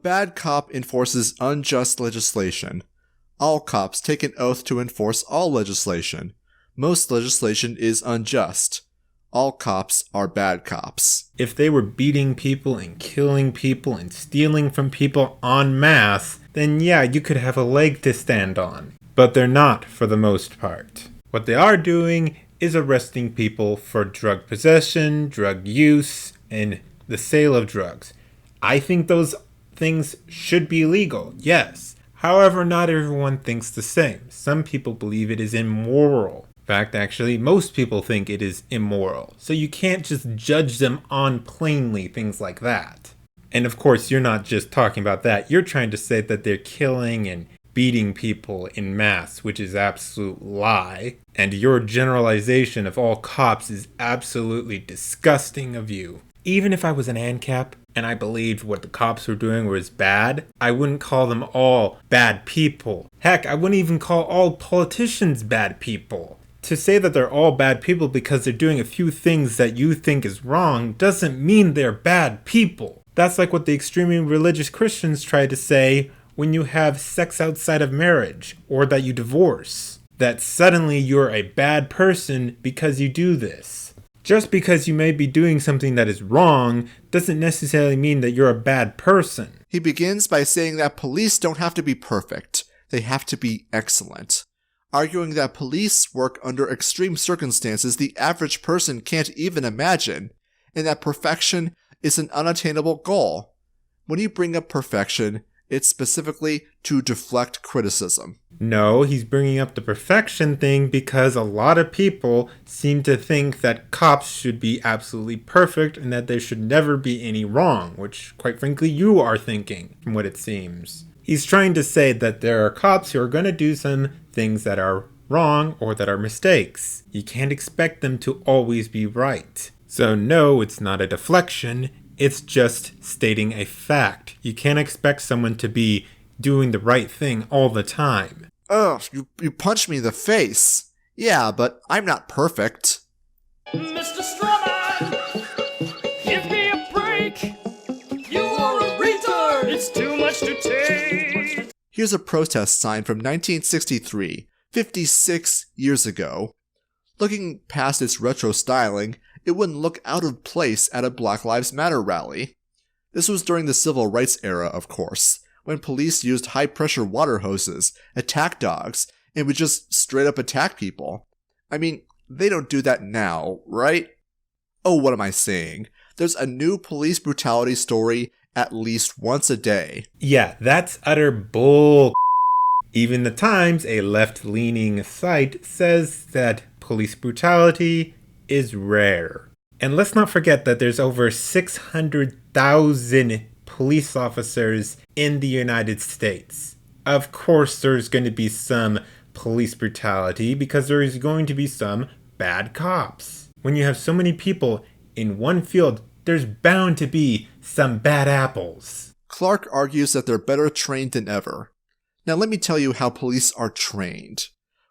bad cop enforces unjust legislation. All cops take an oath to enforce all legislation. Most legislation is unjust. All cops are bad cops. If they were beating people and killing people and stealing from people en masse, then yeah, you could have a leg to stand on. But they're not for the most part. What they are doing is arresting people for drug possession, drug use, and the sale of drugs. I think those things should be legal, yes. However, not everyone thinks the same. Some people believe it is immoral. In fact, actually, most people think it is immoral. So you can't just judge them on plainly things like that. And of course, you're not just talking about that. You're trying to say that they're killing and beating people in mass, which is absolute lie. And your generalization of all cops is absolutely disgusting of you. Even if I was an Ancap and I believed what the cops were doing was bad, I wouldn't call them all bad people. Heck, I wouldn't even call all politicians bad people. To say that they're all bad people because they're doing a few things that you think is wrong doesn't mean they're bad people. That's like what the extremely religious Christians try to say when you have sex outside of marriage or that you divorce. That suddenly you're a bad person because you do this. Just because you may be doing something that is wrong doesn't necessarily mean that you're a bad person. He begins by saying that police don't have to be perfect. They have to be excellent. Arguing that police work under extreme circumstances the average person can't even imagine, and that perfection is an unattainable goal. When you bring up perfection, it's specifically to deflect criticism. No, he's bringing up the perfection thing because a lot of people seem to think that cops should be absolutely perfect and that there should never be any wrong, which, quite frankly, you are thinking, from what it seems. He's trying to say that there are cops who are going to do some things that are wrong or that are mistakes. You can't expect them to always be right. So no, it's not a deflection. It's just stating a fact. You can't expect someone to be doing the right thing all the time. Ugh, you punched me in the face. Yeah, but I'm not perfect. Mr. Strawman, give me a break. You are a retard. It's too much to take. Here's a protest sign from 1963, 56 years ago. Looking past its retro styling, it wouldn't look out of place at a Black Lives Matter rally. This was during the civil rights era, of course, when police used high-pressure water hoses, attack dogs, and would just straight up attack people. I mean, they don't do that now, right? Oh, what am I saying? There's a new police brutality story at least once a day. Yeah, that's utter bull. Even the Times, a left-leaning site, says that police brutality is rare. And let's not forget that there's over 600,000 police officers in the United States. Of course, there's going to be some police brutality because there is going to be some bad cops. When you have so many people in one field, there's bound to be some bad apples. Clark argues that they're better trained than ever. Now let me tell you how police are trained.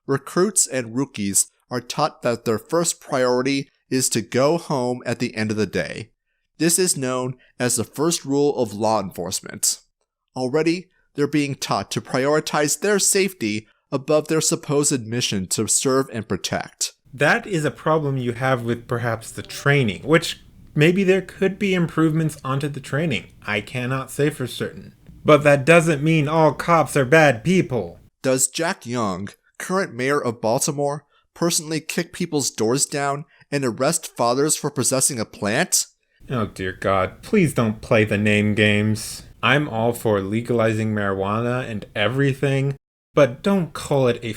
Recruits and rookies are taught that their first priority is to go home at the end of the day. This is known as the first rule of law enforcement. Already, they're being taught to prioritize their safety above their supposed mission to serve and protect. That is a problem you have with perhaps the training, which maybe there could be improvements onto the training. I cannot say for certain. But that doesn't mean all cops are bad people. Does Jack Young, current mayor of Baltimore, personally kick people's doors down and arrest fathers for possessing a plant? Oh dear God, please don't play the name games. I'm all for legalizing marijuana and everything, but don't call it a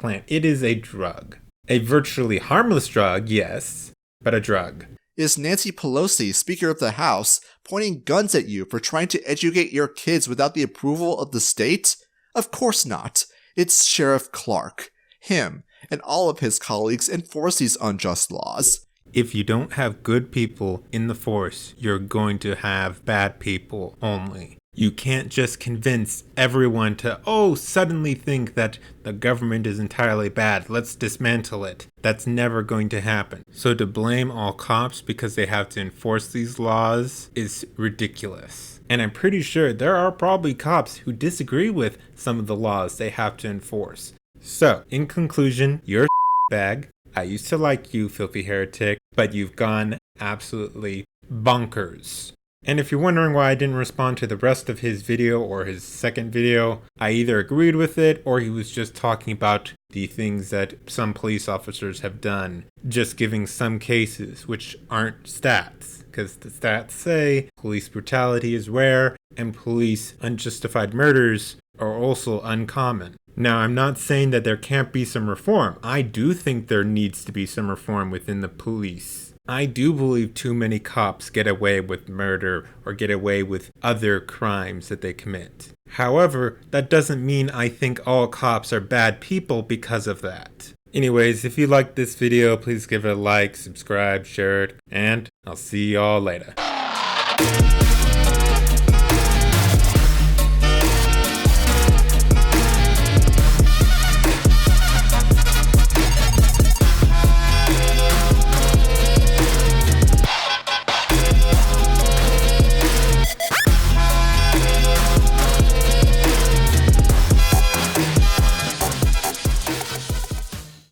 plant. It is a drug. A virtually harmless drug, yes, but a drug. Is Nancy Pelosi, Speaker of the House, pointing guns at you for trying to educate your kids without the approval of the state? Of course not. It's Sheriff Clark. Him and all of his colleagues enforce these unjust laws. If you don't have good people in the force, you're going to have bad people only. You can't just convince everyone to, suddenly think that the government is entirely bad. Let's dismantle it. That's never going to happen. So to blame all cops because they have to enforce these laws is ridiculous. And I'm pretty sure there are probably cops who disagree with some of the laws they have to enforce. So, in conclusion, you're a bag. I used to like you, filthy heretic, but you've gone absolutely bonkers. And if you're wondering why I didn't respond to the rest of his video or his second video, I either agreed with it or he was just talking about the things that some police officers have done, just giving some cases which aren't stats, because the stats say police brutality is rare and police unjustified murders are also uncommon. Now, I'm not saying that there can't be some reform. I do think there needs to be some reform within the police. I do believe too many cops get away with murder or get away with other crimes that they commit. However, that doesn't mean I think all cops are bad people because of that. Anyways, if you liked this video, please give it a like, subscribe, share it, and I'll see y'all later.